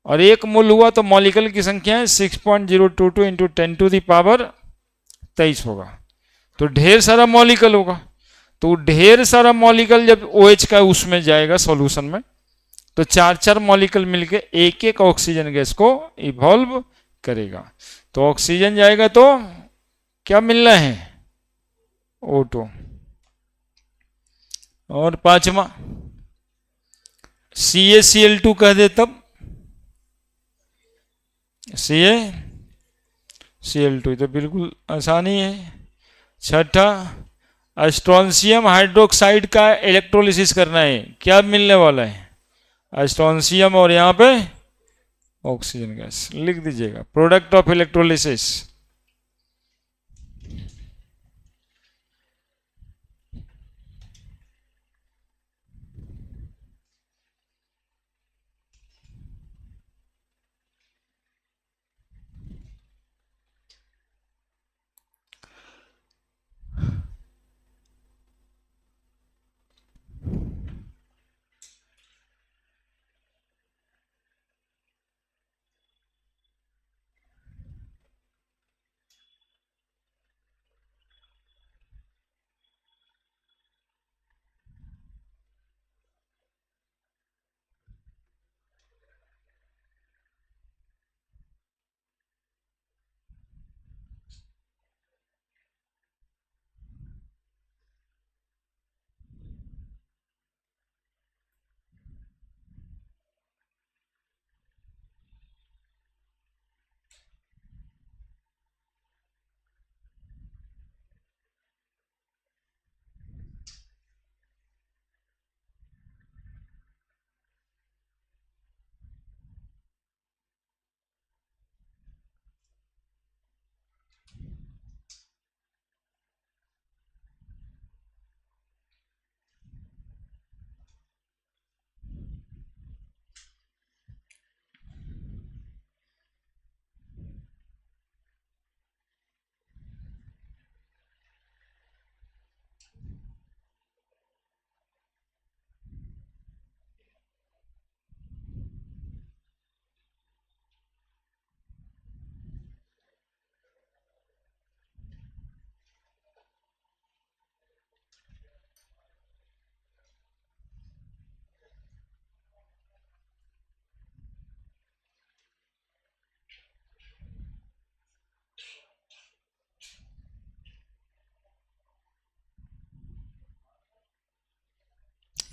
और एक मोल हुआ तो मॉलिक्यूल की संख्या है 6.022 इंटू 10⁻23 होगा, तो ढेर सारा मॉलिक्यूल होगा। तो ढेर सारा मॉलिक्यूल जब OH का उसमें जाएगा सॉल्यूशन में, तो चार चार मॉलिक्यूल मिलके एक एक ऑक्सीजन गैस को इवॉल्व करेगा। तो ऑक्सीजन जाएगा तो क्या मिलना है, O2। और पांचवा, CaCl2 कह दे तब, CaCl2 तो बिल्कुल आसानी है। छठा, स्ट्रोंशियम हाइड्रोक्साइड का इलेक्ट्रोलिसिस करना है, क्या मिलने वाला है, स्ट्रोंशियम और यहाँ पे ऑक्सीजन गैस, लिख दीजिएगा प्रोडक्ट ऑफ इलेक्ट्रोलिसिस।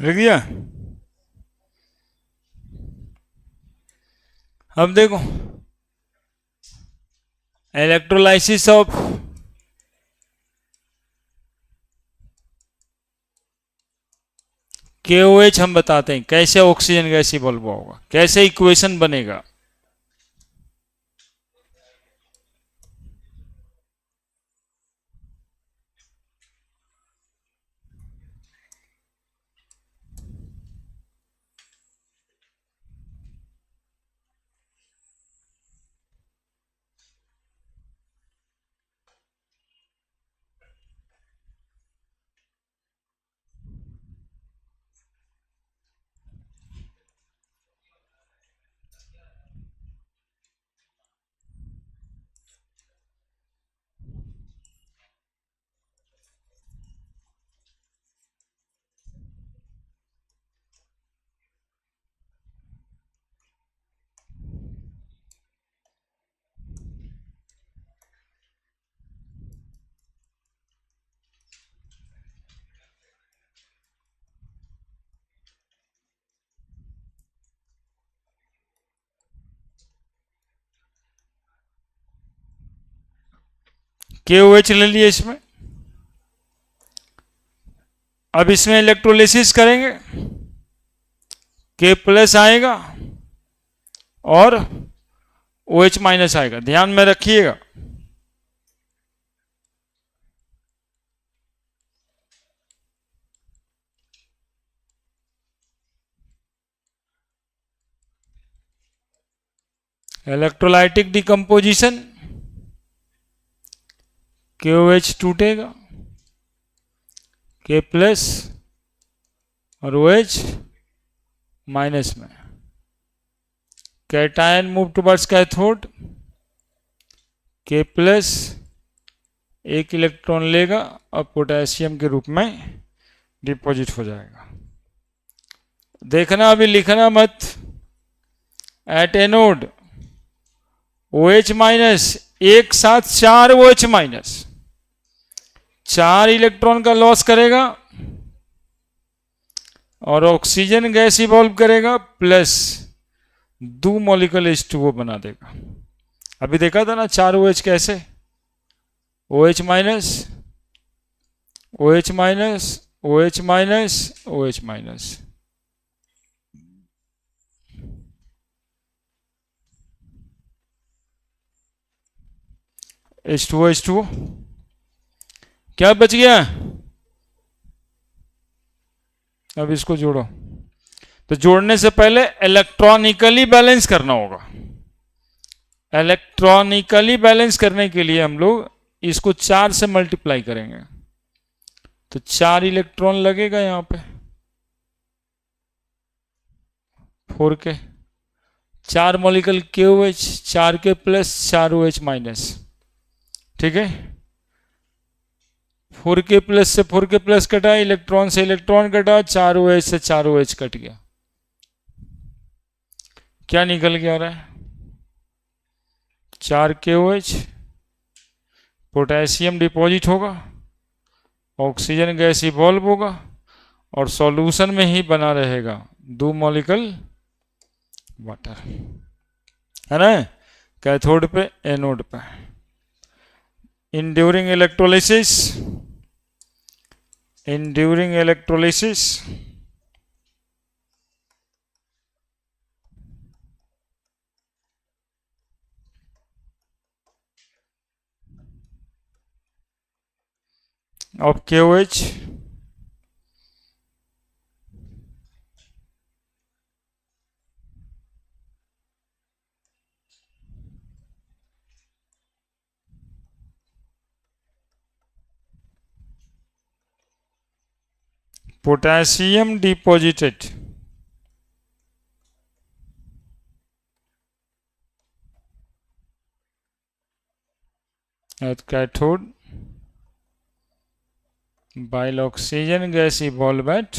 लिख दिया। अब देखो, इलेक्ट्रोलाइसिस ऑफ KOH हम बताते हैं कैसे ऑक्सीजन गैस इवॉल्व होगा, कैसे इक्वेशन बनेगा। KOH ले लिए इसमें। अब इसमें इलेक्ट्रोलिसिस करेंगे, K+ आएगा और OH- आएगा। ध्यान में रखिएगा, इलेक्ट्रोलाइटिक डिकम्पोजिशन, KOH टूटेगा, K+ और OH- में। Cation move towards cathode, K+ एक इलेक्ट्रॉन लेगा और पोटेशियम के रूप में डिपॉजिट हो जाएगा। देखना, अभी लिखना मत। एट एनोड OH- एक साथ 4 OH-, 4 इलेक्ट्रॉन का लॉस करेगा और ऑक्सीजन गैस इवॉल्व करेगा प्लस 2 मॉलिक्यूल H2O बना देगा। अभी देखा था ना 4 OH कैसे, OH-, OH-, OH-, OH-। H2O H2O क्या बच गया। अब इसको जोड़ो, तो जोड़ने से पहले इलेक्ट्रॉनिकली बैलेंस करना होगा। इलेक्ट्रॉनिकली बैलेंस करने के लिए हम लोग इसको 4 से मल्टीप्लाई करेंगे, तो 4 इलेक्ट्रॉन लगेगा यहां पे, 4 के 4 मॉलिक्यूल KOH, 4 K+, 4 OH-। ठीक है, 4 K+ से 4 K+ कटा, इलेक्ट्रॉन से इलेक्ट्रॉन कटा, 4 OH से 4 OH कट गया। क्या निकल के आ रहा है, 4 KOH, पोटेशियम डिपॉजिट होगा, ऑक्सीजन गैस इवॉल्व होगा और सॉल्यूशन में ही बना रहेगा 2 मॉलिक्यूल वाटर, है ना, कैथोड पे एनोड पे। Enduring electrolysis, enduring electrolysis of KOH potassium deposited at cathode while oxygen gas evolve at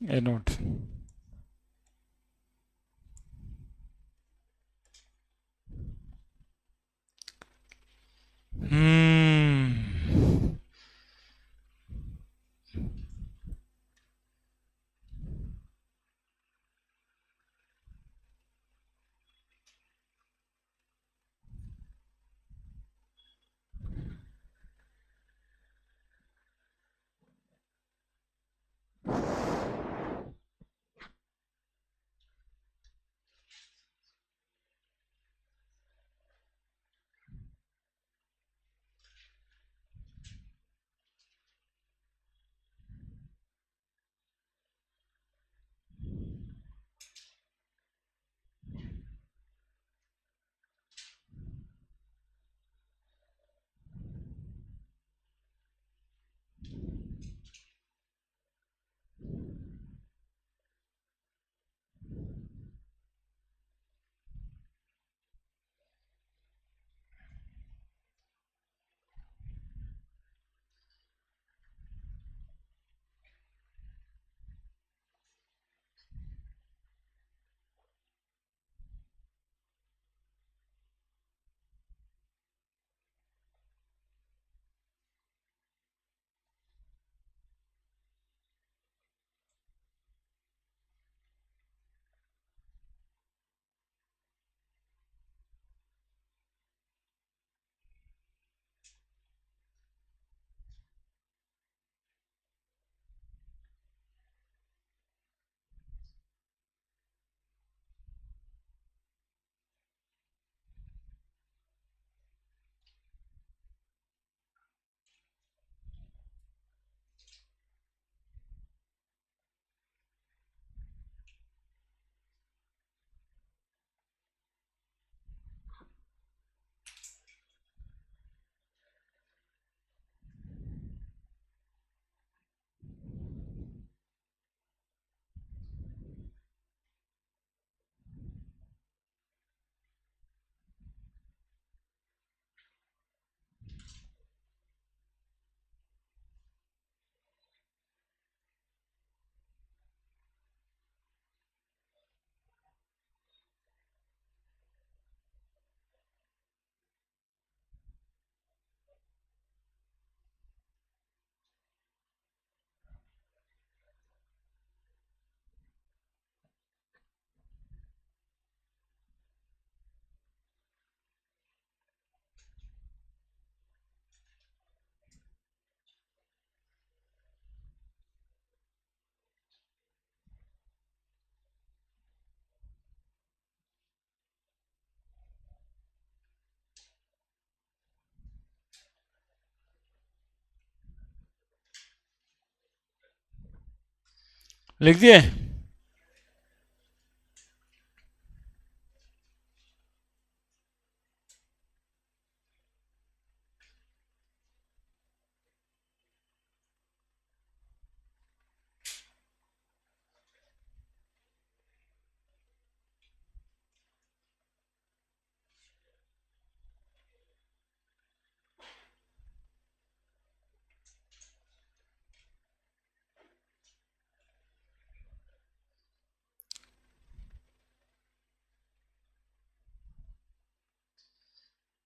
anode। लिख दिए।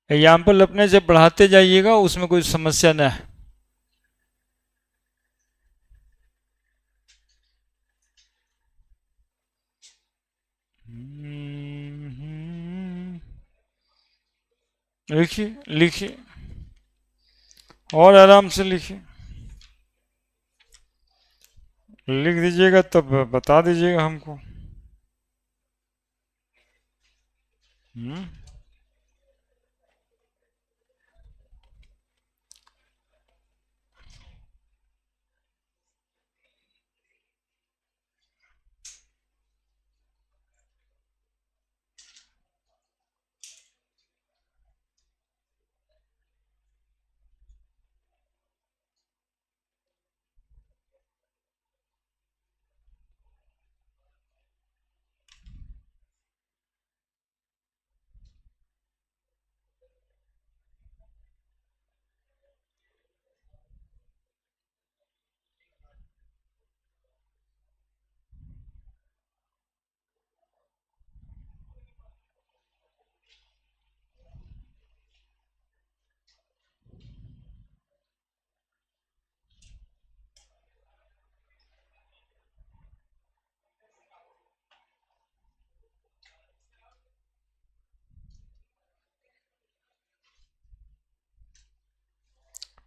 एग्जाम्पल अपने से बढ़ाते जाइएगा, उसमें कोई समस्या ना है। लिखिए लिखिए, और आराम से लिखिए। लिख दीजिएगा तब बता दीजिएगा हमको। हम्म,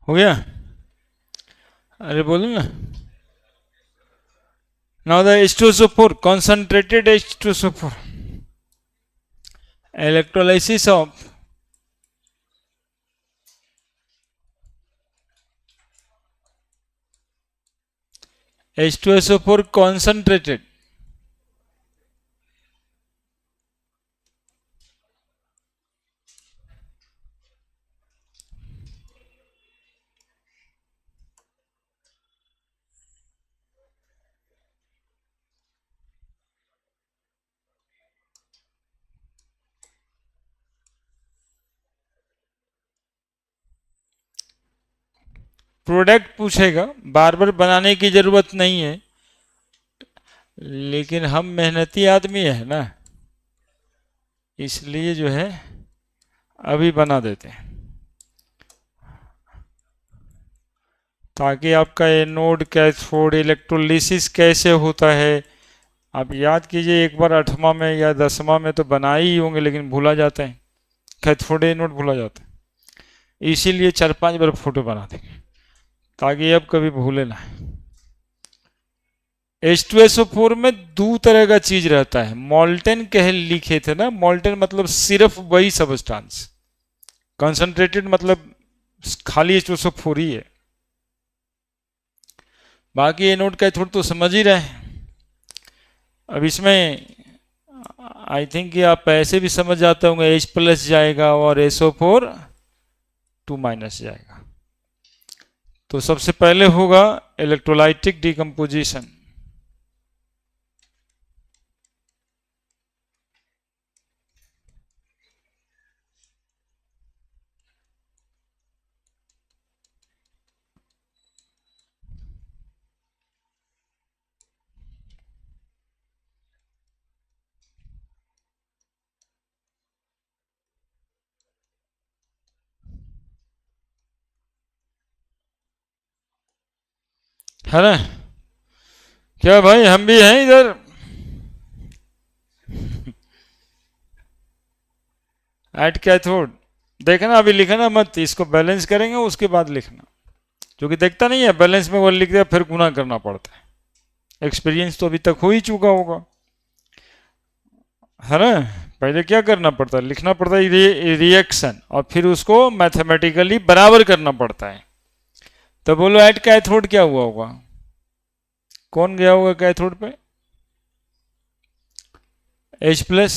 हो गया। अरे बोलो ना। Now the H2SO4, concentrated H2SO4, electrolysis of H2SO4 concentrated product पूछेगा, बार बार बनाने की जरूरत नहीं है, लेकिन हम मेहनती आदमी है ना, इसलिए जो है अभी बना देते हैं, ताकि आपका एनोड कैथोड इलेक्ट्रोलिसिस कैसे होता है आप याद कीजिए। एक बार 8वां में या 10वां में तो बनाए ही होंगे, लेकिन भूला जाते हैं, कैथोड एनोड भूला जाता है। इसीलिए 4-5 बार फोटो बना देंगे, ताकि अब कभी भूले ना। H2SO4 में दो तरह का चीज रहता है, मॉल्टेन कह लिखे थे ना, मॉल्टेन मतलब सिर्फ वही सबस्टांस, कंसंट्रेटेड मतलब खाली H2SO4 ही है, बाकी एनोड कैथोड तो समझ ही रहे हैं। अब इसमें आई थिंक कि आप ऐसे भी समझ जाते होंगे, H+ जाएगा और SO4 2- जाएगा। तो सबसे पहले होगा इलेक्ट्रोलाइटिक डिकम्पोजिशन। है ना? क्या भाई, हम भी हैं इधर। एट कैथोड देखना, अभी लिखना मत, इसको बैलेंस करेंगे उसके बाद लिखना, क्योंकि देखता नहीं है बैलेंस में वो लिख दिया फिर गुना करना पड़ता है। एक्सपीरियंस तो अभी तक हो ही चुका होगा, है ना? पहले क्या करना पड़ता है, लिखना पड़ता है रिएक्शन, और फिर उसको मैथमेटिकली बराबर करना पड़ता है। तो बोलो एट कैथोड क्या हुआ होगा? कौन गया होगा कैथोड पे? H plus.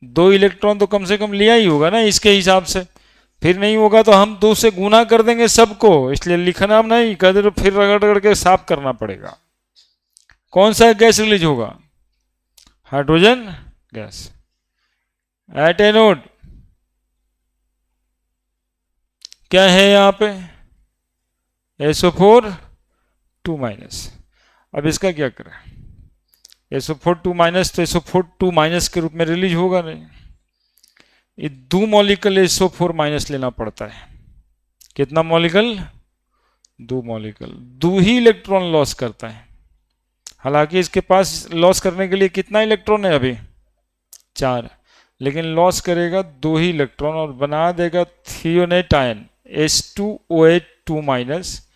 2 इलेक्ट्रॉन तो कम से कम लिया ही होगा ना इसके हिसाब से। फिर नहीं होगा तो हम 2 से गुना कर देंगे सबको, इसलिए लिखना नहीं, कर फिर रगड़ रगड़ के साफ करना पड़ेगा। कौन सा गैस रिलीज होगा? Hydrogen gas. एट एनोड क्या है यहाँ पे? SO4 2 minus. अब इसका क्या करें? SO4 2 माइनस, तो SO4 2 माइनस के रूप में रिलीज होगा नहीं। ये 2 मॉलिकल SO4 माइनस लेना पड़ता है। कितना मॉलिकल? 2 मॉलिकल। 2 ही इलेक्ट्रॉन लॉस करता है। हालांकि इसके पास लॉस करने के लिए कितना इलेक्ट्रॉन है अभी? 4। लेकिन लॉस करेगा 2 ही इलेक्ट्रॉन और बना देगा थियोनेट ion H2OH 2 minus,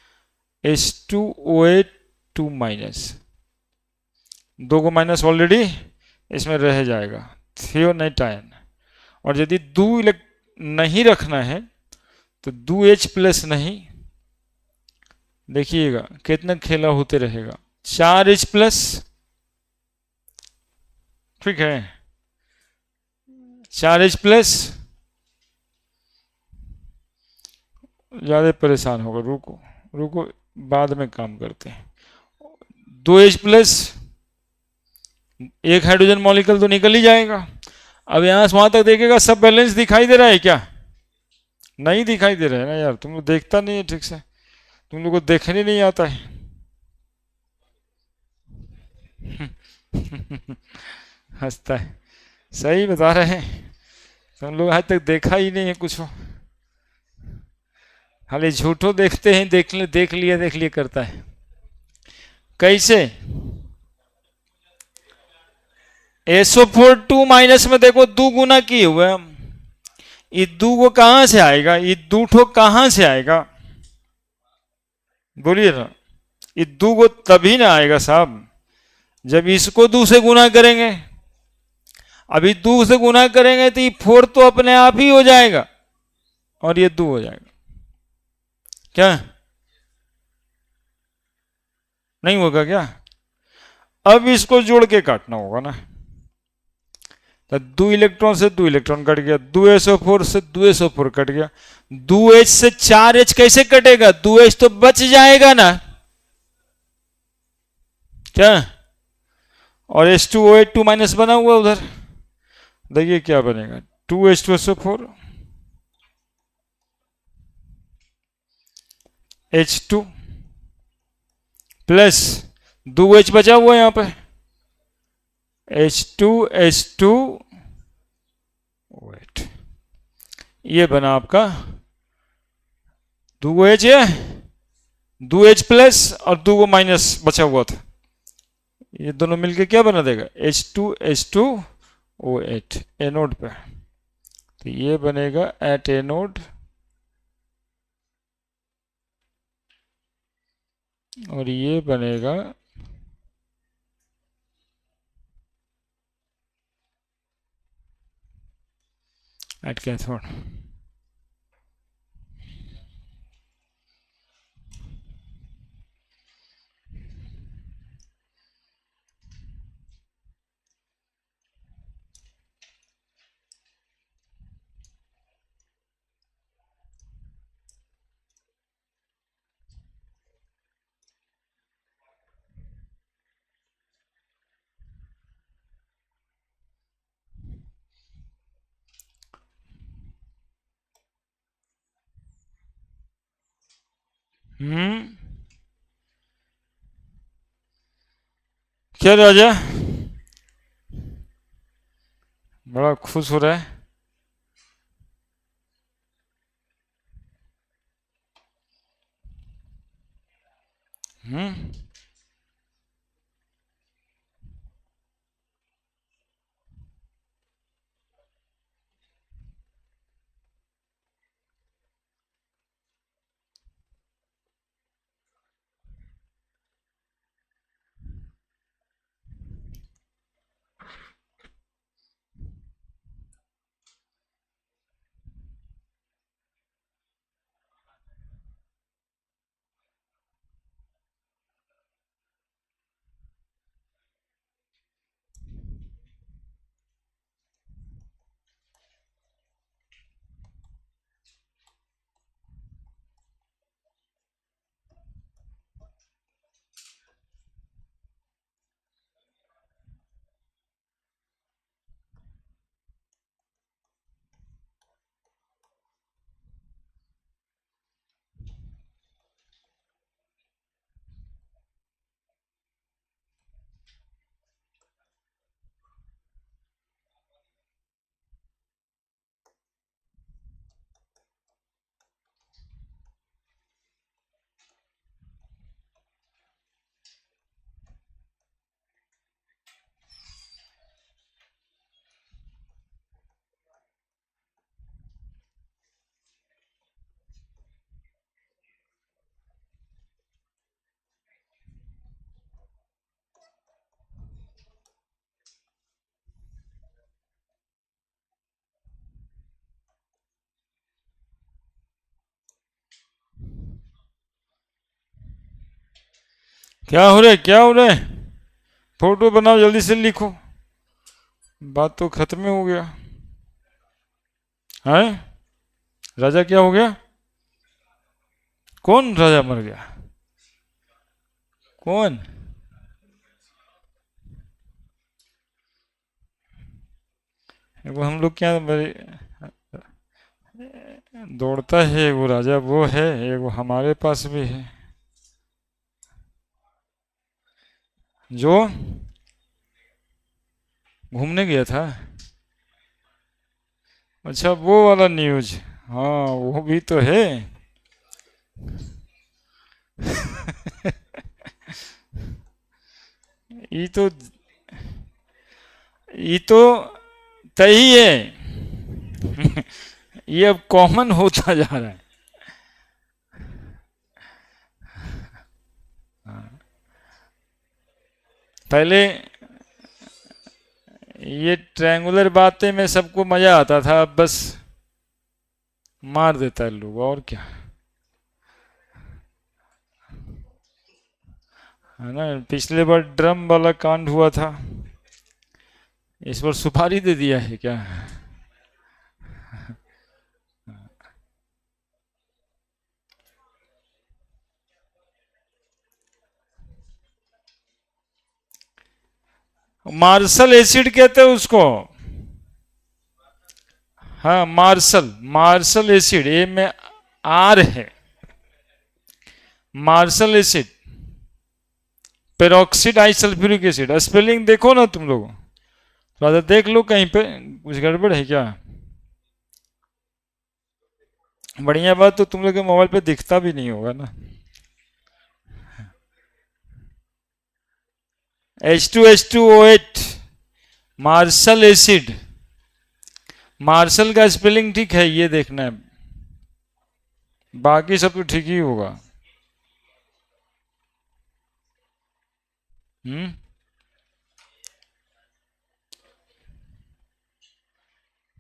H2OH 2 minus. 2 को माइनस ऑलरेडी इसमें रह जाएगा, थियोनेट आयन। और यदि 2 नहीं रखना है तो 2H प्लस नहीं, देखिएगा कितना खेला होते रहेगा। 4H प्लस, ठीक है, 4H प्लस। ज़्यादा परेशान होगा, रुको रुको, बाद में काम करते हैं। 2H प्लस, एक हाइड्रोजन मॉलिक्यूल तो निकल ही जाएगा। अब यहां से वहां तक देखेगा, सब बैलेंस दिखाई दे रहा है क्या? नहीं दिखाई दे रहा है ना यार, तुम लोग देखता नहीं है ठीक से, तुम लोग को देखने नहीं आता है। हंसता है, सही बता रहे हैं, तुम लोग आज तक देखा ही नहीं है कुछ। खाली झूठो देखते हैं, देख लिए करता है। कैसे? SO4 2 माइनस में देखो 2 गुना किए हुए हम। ये 2 को कहां से आएगा? ये 2 ठो कहां से आएगा? बोलिए ना। ये 2 को तभी ना आएगा साहब जब इसको 2 से गुना करेंगे। अभी 2 से गुना करेंगे तो ये 4 तो अपने आप ही हो जाएगा और ये 2 हो जाएगा। क्या नहीं होगा क्या? अब इसको जोड़ के काटना होगा ना। तो 2 इलेक्ट्रॉन से 2 इलेक्ट्रॉन कट गया, 2SO4 से 2SO4 कट गया, 2H से 4H कैसे कटेगा? 2H तो बच जाएगा ना, क्या? और H2OH 2 माइनस बना हुआ उधर, देखिए क्या बनेगा, 2H2SO4 H2 प्लस 2H बचा हुआ यहां पे, H2 OH। ये बना आपका 2H है, 2H प्लस और 2 को माइनस बचा हुआ था, ये दोनों मिलके क्या बना देगा? H2OH एनोड पे। तो ये बनेगा एट एनोड, और ये बनेगा एट कैथोड। क्या राजा बड़ा खुश हो रहा है? हम्म क्या हो रहा है, क्या हो रहा है? फोटो बनाओ, जल्दी से लिखो। बात तो खत्म हो गया है। राजा क्या हो गया? कौन राजा मर गया? कौन? वो हम लोग क्या दौड़ता है वो राजा, वो है वो हमारे पास भी है जो घूमने गया था। अच्छा वो वाला न्यूज, हाँ वो भी तो है। ये तो ये तो तय ही है। ये अब कॉमन होता जा रहा है। पहले ये ट्रायंगुलर बातें में सबको मजा आता था, अब बस मार देता है लोग, और क्या है ना। पिछले बार ड्रम वाला कांड हुआ था, इस बार सुपारी दे दिया है क्या? मार्शल एसिड कहते हैं उसको। हाँ मार्शल, मार्शल एसिड, ए में आर है। मार्शल एसिड, पेरोक्सिड आई सल्फ्यूरिक एसिड। स्पेलिंग देखो ना तुम लोग, थोड़ा सा देख लो कहीं पे कुछ गड़बड़ है क्या। बढ़िया बात तो तुम लोग के मोबाइल पे दिखता भी नहीं होगा ना। H2H2O8 Marshall acid. मार्शल का स्पेलिंग ठीक है, ये देखना है, बाकी सब तो ठीक ही होगा। हम्म।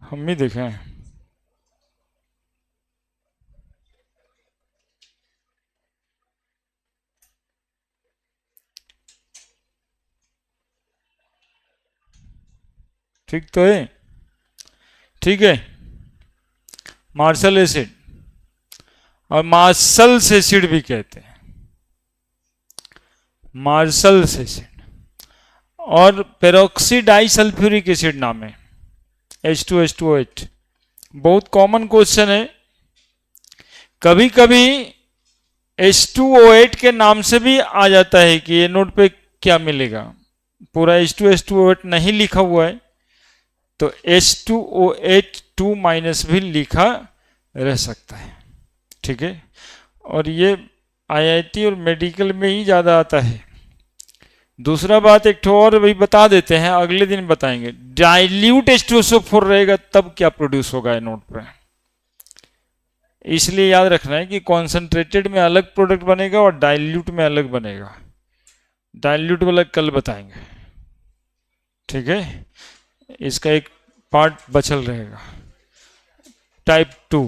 हम भी देखें। ठीक तो है, ठीक है। मार्शल एसिड और मार्शल्स एसिड भी कहते हैं, मार्शल्स एसिड। और पेरोक्सी डाई सल्फ्यूरिक एसिड नाम है, H2H2O8। बहुत कॉमन क्वेश्चन है। कभी कभी H2O8 के नाम से भी आ जाता है कि ये नोट पे क्या मिलेगा। पूरा H2H2O8 नहीं लिखा हुआ है तो H2O8 2 माइनस भी लिखा रह सकता है, ठीक है। और ये आईआईटी और मेडिकल में ही ज़्यादा आता है। दूसरा बात एक ठो और भी बता देते हैं, अगले दिन बताएंगे। डाइल्यूट H2SO4 रहेगा तब क्या प्रोड्यूस होगा नोट पे। इसलिए याद रखना है कि कॉन्सेंट्रेटेड में अलग प्रोडक्ट बनेगा और डाइल्यूट में अलग बनेगा। डाइल्यूट वाला कल बताएंगे, ठीक है। इसका एक पार्ट बचल रहेगा। टाइप 2